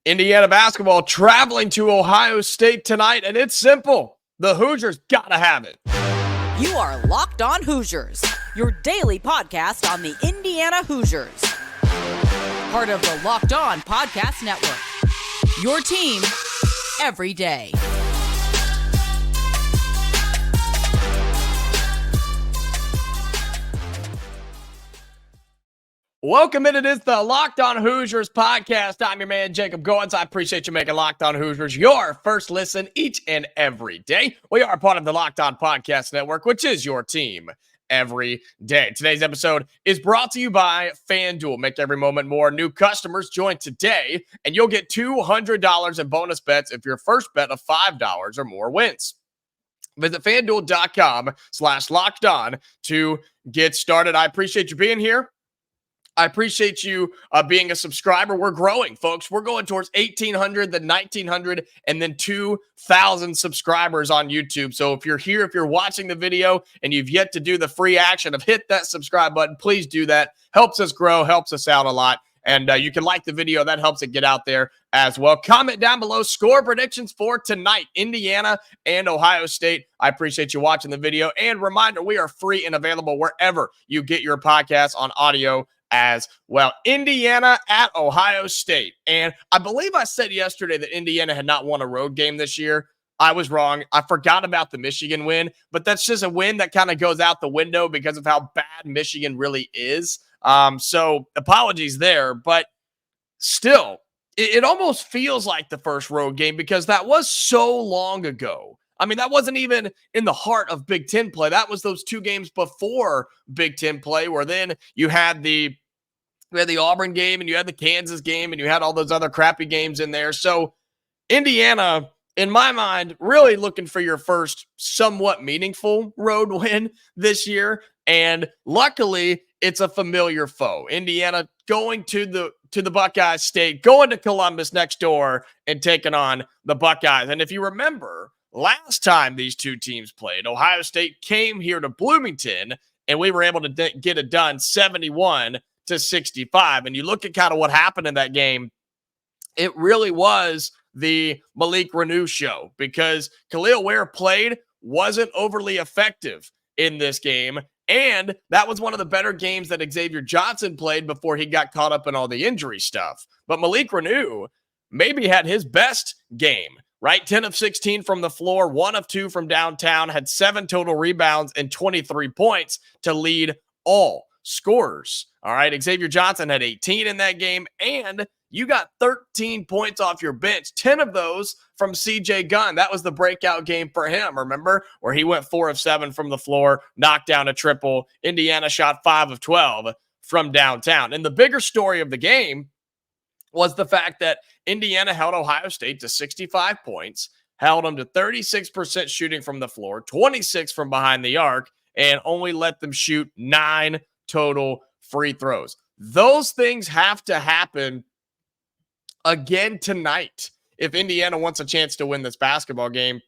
Indiana basketball traveling to Ohio State tonight, and it's simple. The Hoosiers gotta have it. You are Locked On Hoosiers, your daily podcast on the Indiana Hoosiers. Part of the Locked On Podcast Network, your team every day. Welcome in. It is the Locked On Hoosiers podcast. I'm your man, Jacob Goins. I appreciate you making Locked On Hoosiers your first listen each and every day. We are part of the Locked On Podcast Network, which is your team every day. Today's episode is brought to you by FanDuel. Make every moment more. New customers join today, and you'll get $200 in bonus bets if your first bet of $5 or more wins. Visit FanDuel.com/LockedOn to get started. I appreciate you being here. I appreciate you being a subscriber. We're growing, folks. We're going towards 1,800, then 1,900, and then 2,000 subscribers on YouTube. So if you're here, if you're watching the video and you've yet to do the free action of hit that subscribe button, please do that. Helps us grow, helps us out a lot. And you can like the video. That helps it get out there as well. Comment down below score predictions for tonight, Indiana and Ohio State. I appreciate you watching the video. And reminder, we are free and available wherever you get your podcasts on audio as well. Indiana at Ohio State. And I believe I said yesterday that Indiana had not won a road game this year. I was wrong. I forgot about the Michigan win, but that's just a win that kind of goes out the window because of how bad Michigan really is. So apologies there, but still, it almost feels like the first road game because that was so long ago. I mean, that wasn't even in the heart of Big Ten play. That was those two games before Big Ten play, where then you had the Auburn game and you had the Kansas game and you had all those other crappy games in there. So Indiana, in my mind, really looking for your first somewhat meaningful road win this year. And luckily, it's a familiar foe. Indiana going to the Buckeyes State, going to Columbus next door and taking on the Buckeyes. And if you remember, last time these two teams played, Ohio State came here to Bloomington, and we were able to get it done 71-65. And you look at kind of what happened in that game, it really was the Malik Reneau show because Khalil Ware played, wasn't overly effective in this game, and that was one of the better games that Xavier Johnson played before he got caught up in all the injury stuff. But Malik Reneau maybe had his best game. Right? 10 of 16 from the floor, 1 of 2 from downtown, had 7 total rebounds and 23 points to lead all scorers. All right. Xavier Johnson had 18 in that game, and you got 13 points off your bench, 10 of those from CJ Gunn. That was the breakout game for him, remember? Where he went 4 of 7 from the floor, knocked down a triple. Indiana shot 5 of 12 from downtown. And the bigger story of the game was the fact that Indiana held Ohio State to 65 points, held them to 36% shooting from the floor, 26 from behind the arc, and only let them shoot 9 total free throws. Those things have to happen again tonight if Indiana wants a chance to win this basketball game.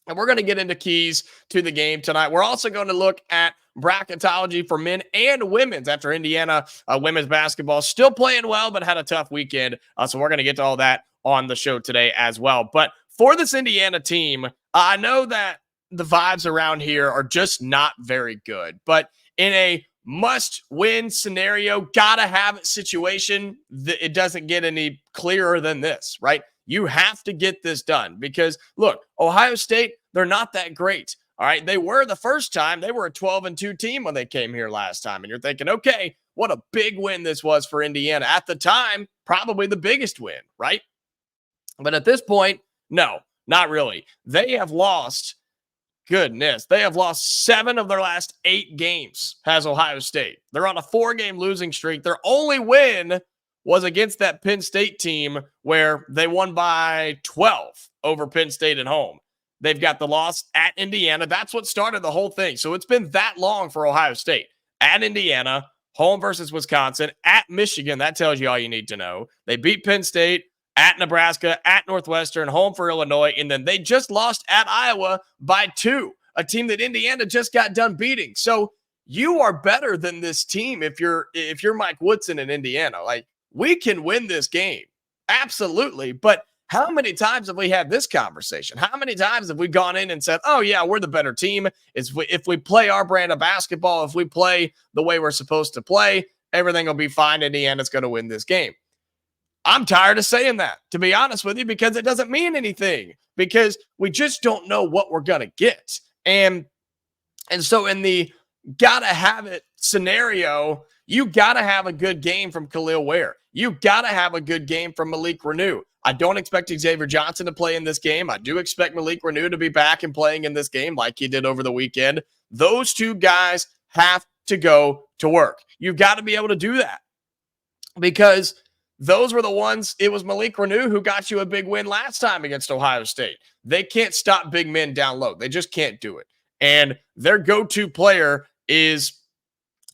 And we're going to get into keys to the game tonight. We're also going to look at bracketology for men and women's after Indiana women's basketball still playing well, but had a tough weekend. So we're going to get to all that on the show today as well. But for this Indiana team, I know that the vibes around here are just not very good. But in a must-win scenario, gotta have it situation, it doesn't get any clearer than this, right? You have to get this done because, look, Ohio State, they're not that great. All right, they were the first time. They were a 12-2 team when they came here last time. And you're thinking, okay, what a big win this was for Indiana. At the time, probably the biggest win, right? But at this point, no, not really. They have lost, goodness, they have lost 7 of their last 8 games, has Ohio State. They're on a 4-game losing streak. Their only win was against that Penn State team where they won by 12 over Penn State at home. They've got the loss at Indiana. That's what started the whole thing. So it's been that long for Ohio State. At Indiana, home versus Wisconsin, at Michigan. That tells you all you need to know. They beat Penn State, at Nebraska, at Northwestern, home for Illinois, and then they just lost at Iowa by 2, a team that Indiana just got done beating. So you are better than this team if you're Mike Woodson in Indiana. Like, we can win this game. Absolutely. But how many times have we had this conversation? How many times have we gone in and said, oh, yeah, we're the better team. If we play our brand of basketball, if we play the way we're supposed to play, everything will be fine. Indiana's going to win this game. I'm tired of saying that, to be honest with you, because it doesn't mean anything, because we just don't know what we're going to get. And so in the gotta have it scenario, you gotta have a good game from Khalil Ware. You gotta have a good game from Malik Reneau. I don't expect Xavier Johnson to play in this game. I do expect Malik Reneau to be back and playing in this game like he did over the weekend. Those two guys have to go to work. You've got to be able to do that, because those were the ones. It was Malik Reneau who got you a big win last time against Ohio State. They can't stop big men down low. They just can't do it. And their go-to player is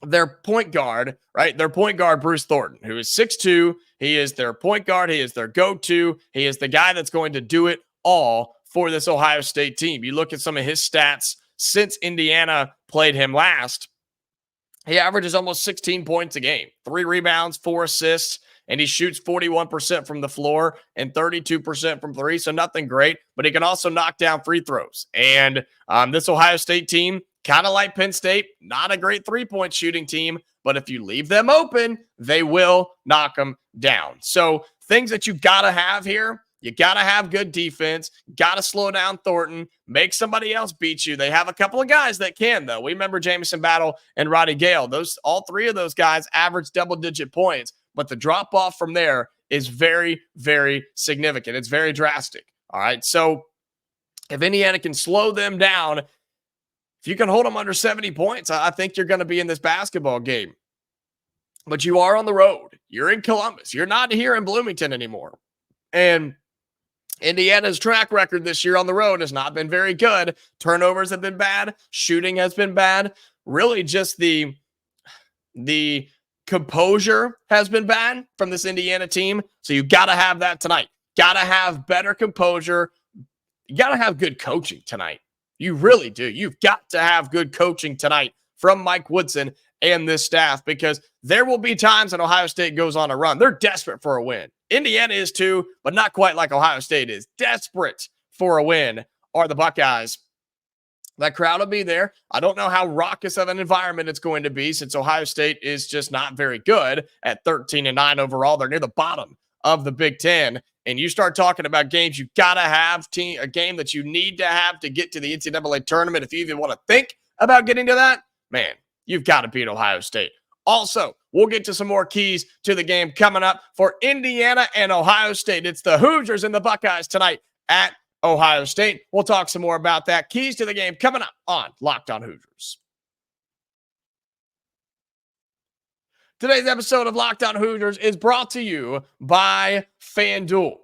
their point guard, right? Their point guard, Bruce Thornton, who is 6'2". He is their point guard. He is their go-to. He is the guy that's going to do it all for this Ohio State team. You look at some of his stats since Indiana played him last. He averages almost 16 points a game, 3 rebounds, 4 assists, and he shoots 41% from the floor and 32% from three. So nothing great, but he can also knock down free throws. And this Ohio State team, kind of like Penn State, not a great three-point shooting team, but if you leave them open, they will knock them down. So things that you got to have here, you got to have good defense, got to slow down Thornton, make somebody else beat you. They have a couple of guys that can, though. We remember Jamison Battle and Roddy Gale. All three of those guys average double-digit points, but the drop-off from there is very, very significant. It's very drastic, all right? So if Indiana can slow them down, if you can hold them under 70 points, I think you're going to be in this basketball game. But you are on the road. You're in Columbus. You're not here in Bloomington anymore. And Indiana's track record this year on the road has not been very good. Turnovers have been bad. Shooting has been bad. Really just the composure has been bad from this Indiana team. So you got to have that tonight. Got to have better composure. You got to have good coaching tonight. You really do. You've got to have good coaching tonight from Mike Woodson and this staff, because there will be times when Ohio State goes on a run. They're desperate for a win. Indiana is too, but not quite like Ohio State is. Desperate for a win are the Buckeyes. That crowd will be there. I don't know how raucous of an environment it's going to be, since Ohio State is just not very good at 13-9 overall. They're near the bottom of the Big Ten. And you start talking about games you got to have, a game that you need to have to get to the NCAA tournament. If you even want to think about getting to that, man, you've got to beat Ohio State. Also, we'll get to some more keys to the game coming up for Indiana and Ohio State. It's the Hoosiers and the Buckeyes tonight at Ohio State. We'll talk some more about that. Keys to the game coming up on Locked On Hoosiers. Today's episode of Locked On Hoosiers is brought to you by FanDuel.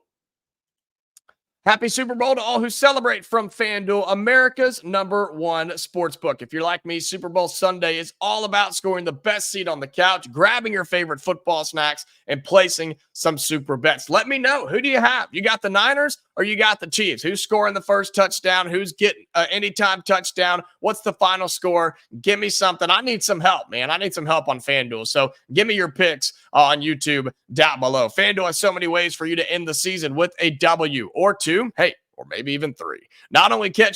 Happy Super Bowl to all who celebrate from FanDuel, America's #1 sportsbook. If you're like me, Super Bowl Sunday is all about scoring the best seat on the couch, grabbing your favorite football snacks, and placing some super bets. Let me know. Who do you have? You got the Niners or you got the Chiefs? Who's scoring the first touchdown? Who's getting anytime touchdown? What's the final score? Give me something. I need some help, man. I need some help on FanDuel. So give me your picks on YouTube down below. FanDuel has so many ways for you to end the season with a W or two. Hey, or maybe even 3. Not only can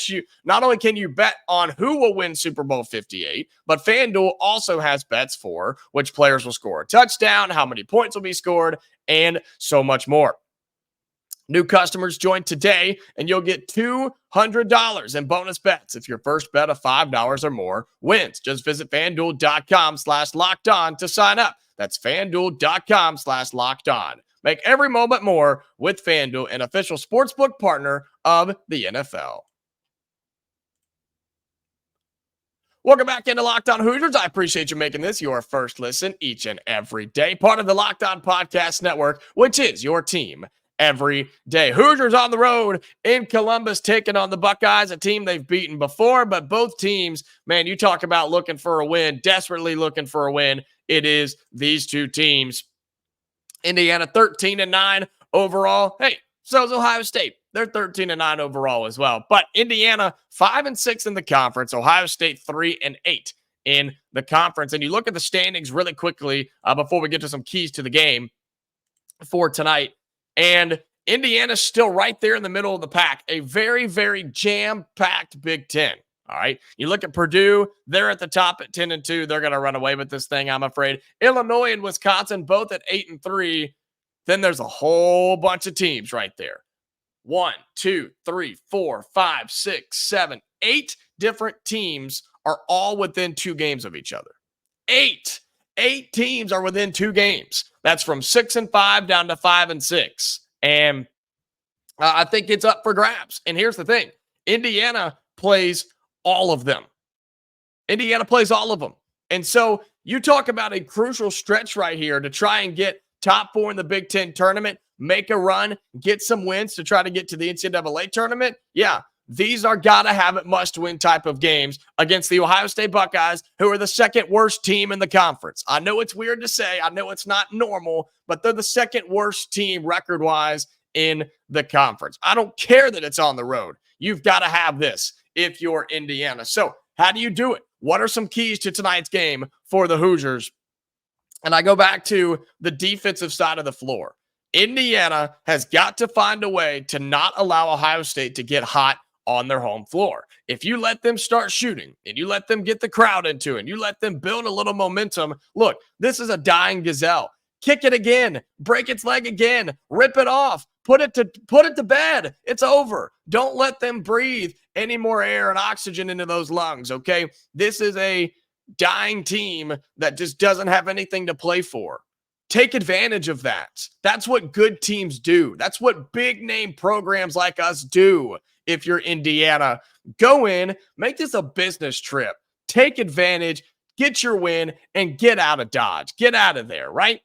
you bet on who will win Super Bowl 58, but FanDuel also has bets for which players will score a touchdown, how many points will be scored, and so much more. New customers join today, and you'll get $200 in bonus bets if your first bet of $5 or more wins. Just visit FanDuel.com/lockedon to sign up. That's FanDuel.com/lockedon. Make every moment more with FanDuel, an official sportsbook partner of the NFL. Welcome back into Locked On Hoosiers. I appreciate you making this your first listen each and every day. Part of the Locked On Podcast Network, which is your team every day. Hoosiers on the road in Columbus, taking on the Buckeyes, a team they've beaten before, but both teams, man, you talk about looking for a win, desperately looking for a win. It is these two teams. Indiana 13-9 overall. Hey, so is Ohio State. They're 13-9 overall as well. But Indiana 5-6 in the conference. Ohio State 3-8 in the conference. And you look at the standings really quickly before we get to some keys to the game for tonight. And Indiana's still right there in the middle of the pack, a very, very jam-packed Big Ten. All right. You look at Purdue, they're at the top at 10-2. They're going to run away with this thing, I'm afraid. Illinois and Wisconsin, both at 8-3. Then there's a whole bunch of teams right there. 1, 2, 3, 4, 5, 6, 7, 8 different teams are all within 2 games of each other. 8 teams are within 2 games. That's from 6-5 down to 5-6. And I think it's up for grabs. And here's the thing. Indiana plays all of them. Indiana plays all of them. And so you talk about a crucial stretch right here to try and get top 4 in the Big Ten tournament, make a run, get some wins to try to get to the NCAA tournament. Yeah, these are gotta-have-it, must-win type of games against the Ohio State Buckeyes, who are the second worst team in the conference. I know it's weird to say. I know it's not normal, but they're the second worst team record-wise in the conference. I don't care that it's on the road. You've got to have this if you're Indiana. So how do you do it? What are some keys to tonight's game for the Hoosiers? And I go back to the defensive side of the floor. Indiana has got to find a way to not allow Ohio State to get hot on their home floor. If you let them start shooting and you let them get the crowd into it and you let them build a little momentum, look, this is a dying gazelle. Kick it again, break its leg again, rip it off, put it to bed. It's over. Don't let them breathe any more air and oxygen into those lungs, okay? This is a dying team that just doesn't have anything to play for. Take advantage of that. That's what good teams do. That's what big name programs like us do. If you're Indiana, go in, make this a business trip. Take advantage, get your win, and get out of Dodge. Get out of there, right?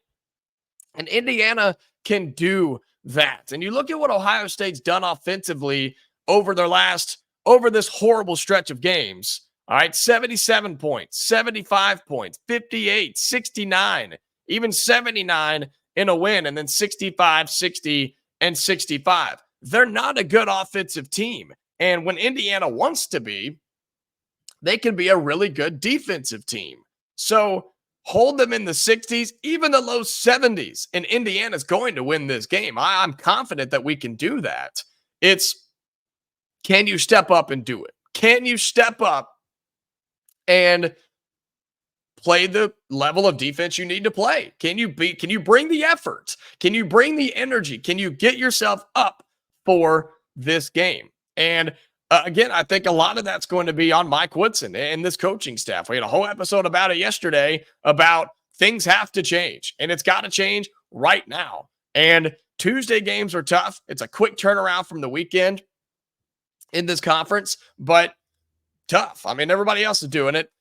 And Indiana can do that. And you look at what Ohio State's done offensively over this horrible stretch of games. All right, 77 points, 75 points, 58, 69, even 79 in a win, and then 65, 60, and 65. They're not a good offensive team. And when Indiana wants to be, they can be a really good defensive team. So hold them in the 60s, even the low 70s, and Indiana's going to win this game. I'm confident that we can do that. It's, can you step up and do it? Can you step up and play the level of defense you need to play? Can you bring the effort? Can you bring the energy? Can you get yourself up for this game? And again, I think a lot of that's going to be on Mike Woodson and this coaching staff. We had a whole episode about it yesterday about things have to change, and it's got to change right now. And Tuesday games are tough. It's a quick turnaround from the weekend in this conference, but tough. I mean, everybody else is doing it.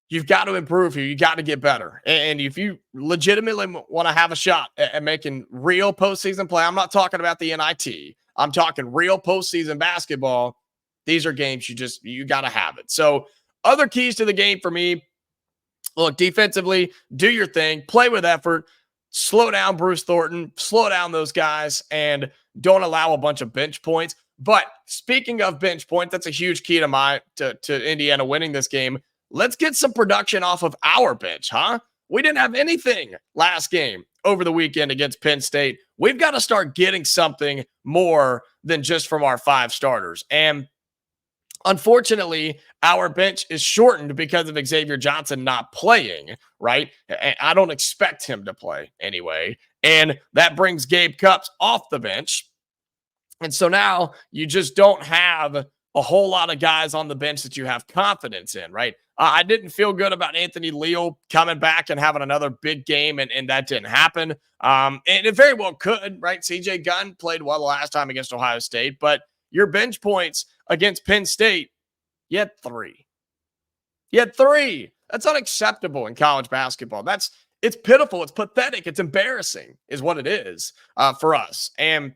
You've got to improve here. You got to get better. And if you legitimately want to have a shot at making real postseason play, I'm not talking about the NIT. I'm talking real postseason basketball. These are games you got to have it. So other keys to the game for me, look, defensively, do your thing, play with effort, slow down Bruce Thornton, slow down those guys, and don't allow a bunch of bench points. But speaking of bench points, that's a huge key to Indiana winning this game. Let's get some production off of our bench, huh? We didn't have anything last game over the weekend against Penn State. We've got to start getting something more than just from our 5 starters. And unfortunately, our bench is shortened because of Xavier Johnson not playing, right? I don't expect him to play anyway. And that brings Gabe Cupps off the bench. And so now you just don't have a whole lot of guys on the bench that you have confidence in, right? I didn't feel good about Anthony Leal coming back and having another big game, and that didn't happen. And it very well could, right? CJ Gunn played well the last time against Ohio State, but your bench points against Penn State, you had 3. You had 3. That's unacceptable in college basketball. It's pitiful. It's pathetic. It's embarrassing is what it is for us. And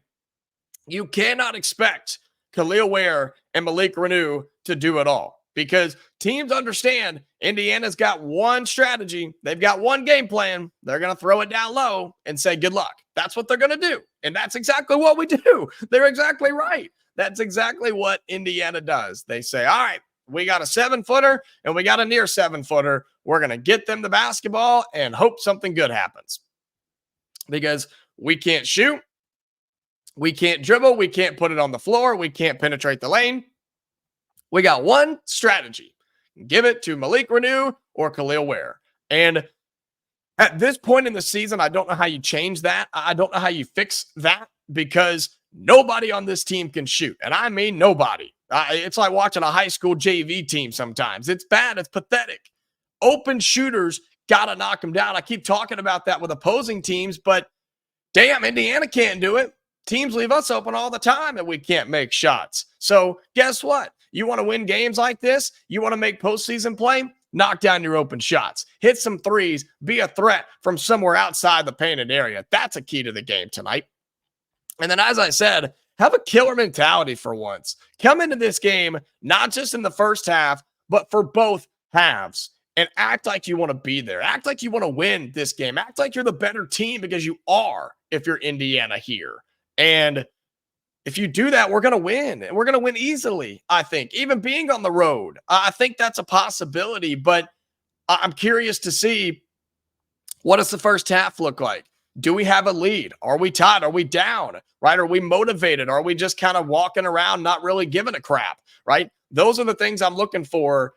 you cannot expect Khalil Ware and Malik Reneau to do it all, because teams understand Indiana's got one strategy. They've got one game plan. They're going to throw it down low and say, good luck. That's what they're going to do. And that's exactly what we do. They're exactly right. That's exactly what Indiana does. They say, all right, we got a 7-footer and we got a near 7-footer. We're going to get them the basketball and hope something good happens, because we can't shoot. We can't dribble. We can't put it on the floor. We can't penetrate the lane. We got one strategy. Give it to Malik Reneau or Khalil Ware. And at this point in the season, I don't know how you change that. I don't know how you fix that because nobody on this team can shoot. And I mean nobody. It's like watching a high school JV team sometimes. It's bad. It's pathetic. Open shooters got to knock them down. I keep talking about that with opposing teams, but damn, Indiana can't do it. Teams leave us open all the time and we can't make shots. So guess what? You want to win games like this? You want to make postseason play? Knock down your open shots. Hit some threes. Be a threat from somewhere outside the painted area. That's a key to the game tonight. And then, as I said, have a killer mentality for once. Come into this game, not just in the first half, but for both halves. And act like you want to be there. Act like you want to win this game. Act like you're the better team because you are if you're Indiana here. And if you do that, we're going to win. And we're going to win easily, I think. Even being on the road, I think that's a possibility. But I'm curious to see, what does the first half look like? Do we have a lead? Are we tied? Are we down? Right? Are we motivated? Are we just kind of walking around not really giving a crap? Right? Those are the things I'm looking for.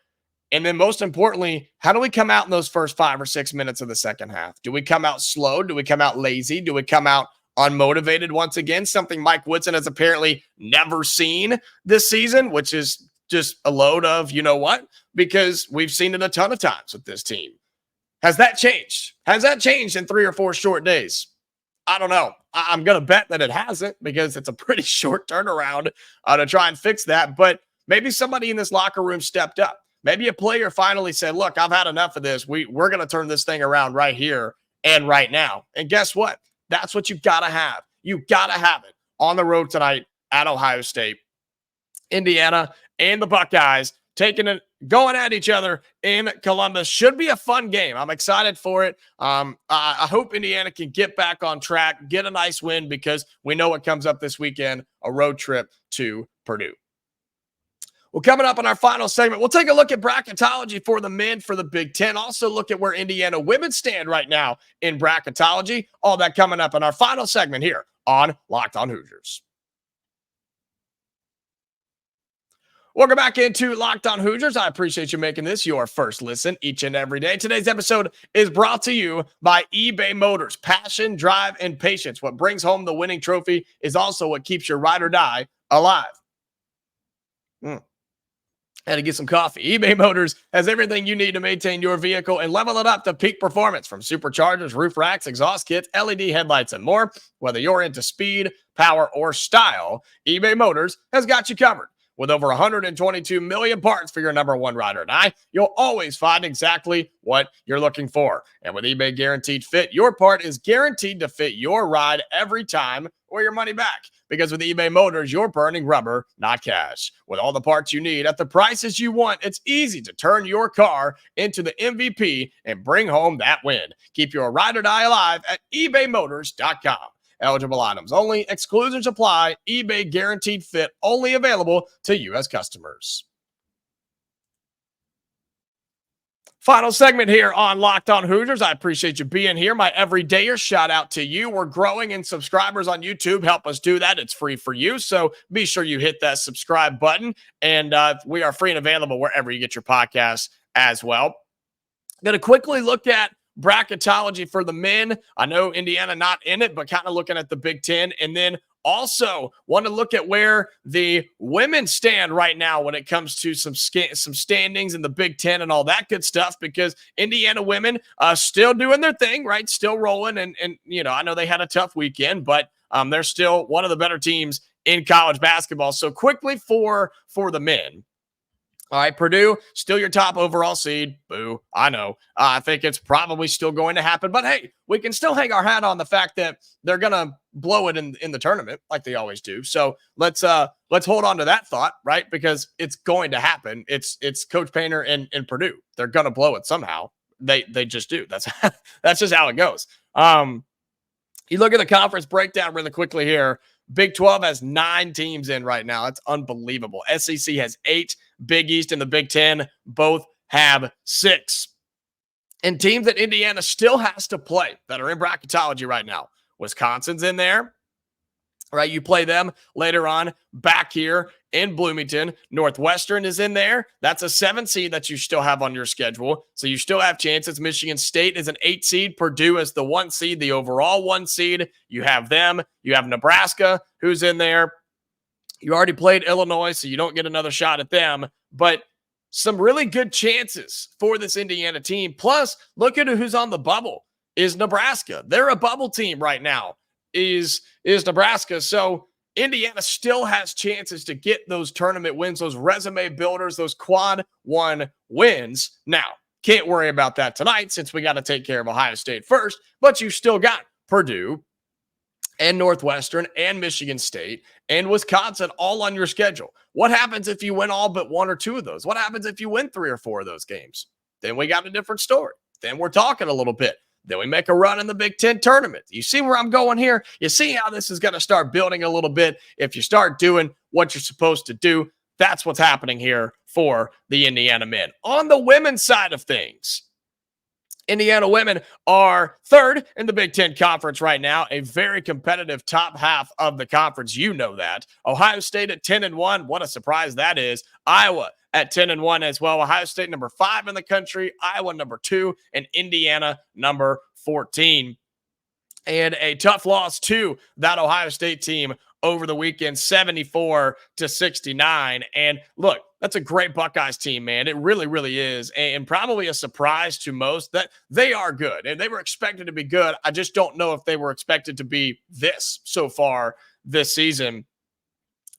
And then most importantly, how do we come out in those first 5 or 6 minutes of the second half? Do we come out slow? Do we come out lazy? Do we come out unmotivated once again? Something Mike Woodson has apparently never seen this season, which is just a load of, you know what? Because we've seen it a ton of times with this team. Has that changed? Has that changed in 3 or 4 short days? I don't know. I'm going to bet that it hasn't because it's a pretty short turnaround to try and fix that. But maybe somebody in this locker room stepped up. Maybe a player finally said, look, I've had enough of this. We're going to turn this thing around right here and right now. And guess what? That's what you've got to have. You've got to have it on the road tonight at Ohio State. Indiana and the Buckeyes going at each other in Columbus. Should be a fun game. I'm excited for it. I hope Indiana can get back on track, get a nice win because we know what comes up this weekend, a road trip to Purdue. Well, coming up in our final segment, we'll take a look at bracketology for the men for the Big Ten. Also look at where Indiana women stand right now in bracketology. All that coming up in our final segment here on Locked On Hoosiers. Welcome back into Locked On Hoosiers. I appreciate you making this your first listen each and every day. Today's episode is brought to you by eBay Motors. Passion, drive, and patience. What brings home the winning trophy is also what keeps your ride or die alive. Had to get some coffee. eBay Motors has everything you need to maintain your vehicle and level it up to peak performance, from superchargers, roof racks, exhaust kits, LED headlights, and more. Whether you're into speed, power, or style, eBay Motors has got you covered. With over 122 million parts for your number one ride or die, you'll always find exactly what you're looking for. And with eBay Guaranteed Fit, your part is guaranteed to fit your ride every time or your money back. Because with eBay Motors, you're burning rubber, not cash. With all the parts you need at the prices you want, it's easy to turn your car into the MVP and bring home that win. Keep your ride or die alive at ebaymotors.com. Eligible items only. Exclusions apply. eBay Guaranteed Fit only available to U.S. customers. Final segment here on Locked On Hoosiers. I appreciate you being here. My everydayer, shout out to you. We're growing in subscribers on YouTube. Help us do that. It's free for you. So be sure you hit that subscribe button. And we are free and available wherever you get your podcasts as well. Going to quickly look at bracketology for the men. I know Indiana not in it, but kind of looking at the Big Ten. And then also want to look at where the women stand right now when it comes to some standings in the Big Ten and all that good stuff, because Indiana women still doing their thing, right? Still rolling. And you know, I know they had a tough weekend, but they're still one of the better teams in college basketball. So quickly for the men. All right, Purdue, still your top overall seed. Boo, I know. I think it's probably still going to happen. But, hey, we can still hang our hat on the fact that they're going to blow it in the tournament like they always do. So let's hold on to that thought, right? Because it's going to happen. It's Coach Painter and Purdue. They're going to blow it somehow. They just do. That's just how it goes. You look at the conference breakdown really quickly here. Big 12 has 9 teams in right now. That's unbelievable. SEC has 8. Big East and the Big Ten both have 6. And teams that Indiana still has to play that are in bracketology right now. Wisconsin's in there. right? You play them later on back here in Bloomington. Northwestern is in there. That's a 7 seed that you still have on your schedule. So you still have chances. Michigan State is an 8 seed. Purdue is the 1 seed, the overall 1 seed. You have them. You have Nebraska, who's in there. You already played Illinois, so you don't get another shot at them. But some really good chances for this Indiana team. Plus, look at who's on the bubble. Is Nebraska. They're a bubble team right now. Is Nebraska. So Indiana still has chances to get those tournament wins, those resume builders, those quad 1 wins. Now, can't worry about that tonight since we got to take care of Ohio State first, but you still got Purdue and Northwestern and Michigan State and Wisconsin all on your schedule. What happens if you win all but 1 or 2 of those? What happens if you win 3 or 4 of those games? Then we got a different story. Then we're talking a little bit. Then we make a run in the Big Ten tournament. You see where I'm going here? You see how this is going to start building a little bit. If you start doing what you're supposed to do, that's what's happening here for the Indiana men. On the women's side of things, Indiana women are 3rd in the Big Ten Conference right now, a very competitive top half of the conference. You know that. Ohio State at 10-1. What a surprise that is. Iowa at 10-1 as well. Ohio State number 5 in the country, Iowa number 2, and Indiana number 14. And a tough loss to that Ohio State team over the weekend, 74-69. And look, that's a great Buckeyes team, man. It really, really is. And probably a surprise to most that they are good. And they were expected to be good. I just don't know if they were expected to be this so far this season.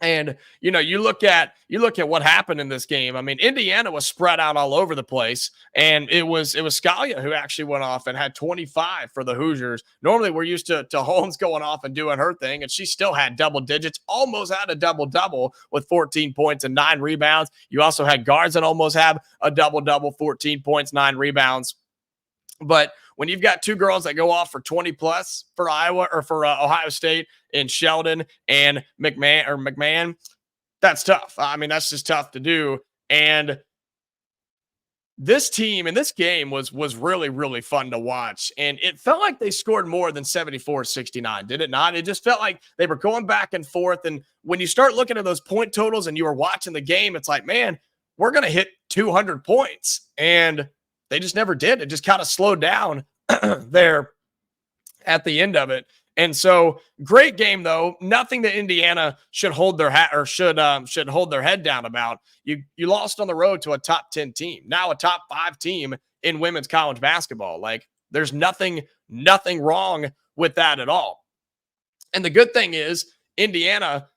And, you know, you look at what happened in this game. I mean, Indiana was spread out all over the place, and it was Scalia who actually went off and had 25 for the Hoosiers. Normally we're used to Holmes going off and doing her thing, and she still had double digits, almost had a double-double with 14 points and 9 rebounds. You also had guards that almost have a double-double, 14 points, 9 rebounds. But when you've got 2 girls that go off for 20 plus for Iowa or for Ohio State in Sheldon and McMahon, that's tough. I mean, that's just tough to do. And this team and this game was really, really fun to watch. And it felt like they scored more than 74-69, did it not? It just felt like they were going back and forth. And when you start looking at those point totals and you were watching the game, it's like, man, we're going to hit 200 points. And they just never did. It just kind of slowed down there at the end of it. And so great game, though. Nothing that Indiana should hold their hat or should hold their head down about. You lost on the road to a top 10 team, now a top 5 team in women's college basketball. Like, there's nothing wrong with that at all. And the good thing is Indiana,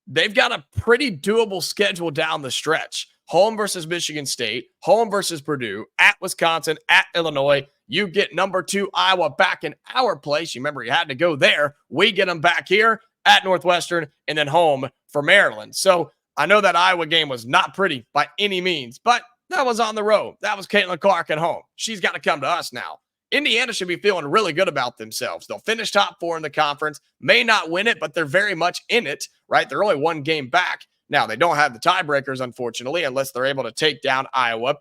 they've got a pretty doable schedule down the stretch. Home versus Michigan State, home versus Purdue, at Wisconsin, at Illinois. You get number 2 Iowa back in our place. You remember you had to go there. We get them back here at Northwestern and then home for Maryland. So I know that Iowa game was not pretty by any means, but that was on the road. That was Caitlin Clark at home. She's got to come to us now. Indiana should be feeling really good about themselves. They'll finish top 4 in the conference, may not win it, but they're very much in it, right? They're only 1 game back. Now, they don't have the tiebreakers, unfortunately, unless they're able to take down Iowa,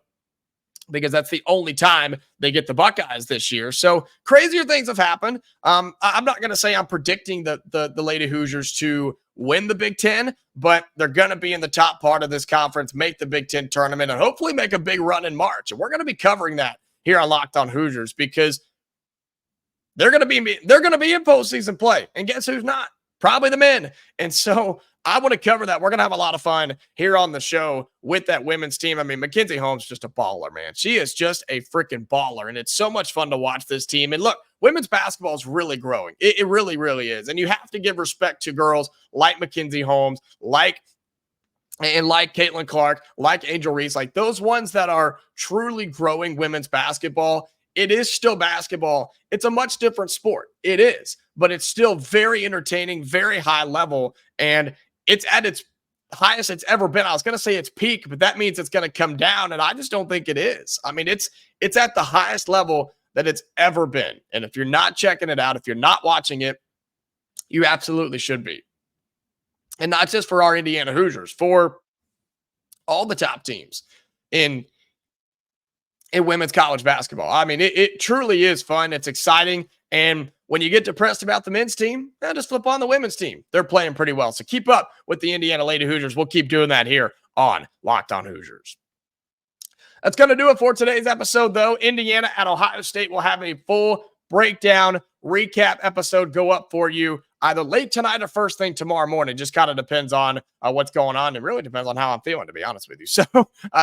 because that's the only time they get the Buckeyes this year. So crazier things have happened. I'm not going to say I'm predicting the Lady Hoosiers to win the Big Ten, but they're going to be in the top part of this conference, make the Big Ten tournament, and hopefully make a big run in March. And we're going to be covering that here on Locked On Hoosiers because they're going to be in postseason play. And guess who's not? Probably the men. And so I want to cover that. We're going to have a lot of fun here on the show with that women's team. I mean, Mackenzie Holmes is just a baller, man. She is just a freaking baller, and it's so much fun to watch this team. And look, women's basketball is really growing. It really, really is. And you have to give respect to girls like Mackenzie Holmes, like Caitlin Clark, like Angel Reese, like those ones that are truly growing women's basketball. It is still basketball. It's a much different sport. It is, but it's still very entertaining, very high level, and it's at its highest it's ever been. I was going to say it's peak, but that means it's going to come down, and I just don't think it is. I mean, it's at the highest level that it's ever been, and if you're not checking it out, if you're not watching it, you absolutely should be. And not just for our Indiana Hoosiers, for all the top teams in women's college basketball. I mean, it truly is fun. It's exciting. And when you get depressed about the men's team, just flip on the women's team. They're playing pretty well. So keep up with the Indiana Lady Hoosiers. We'll keep doing that here on Locked On Hoosiers. That's going to do it for today's episode, though. Indiana at Ohio State will have a full breakdown recap episode go up for you either late tonight or first thing tomorrow morning. Just kind of depends on what's going on. It really depends on how I'm feeling, to be honest with you. So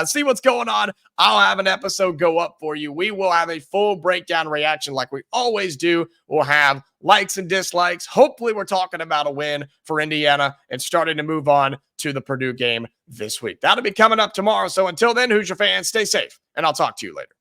see what's going on. I'll have an episode go up for you. We will have a full breakdown reaction like we always do. We'll have likes and dislikes. Hopefully we're talking about a win for Indiana and starting to move on to the Purdue game this week. That'll be coming up tomorrow. So until then, Hoosier fans, stay safe, and I'll talk to you later.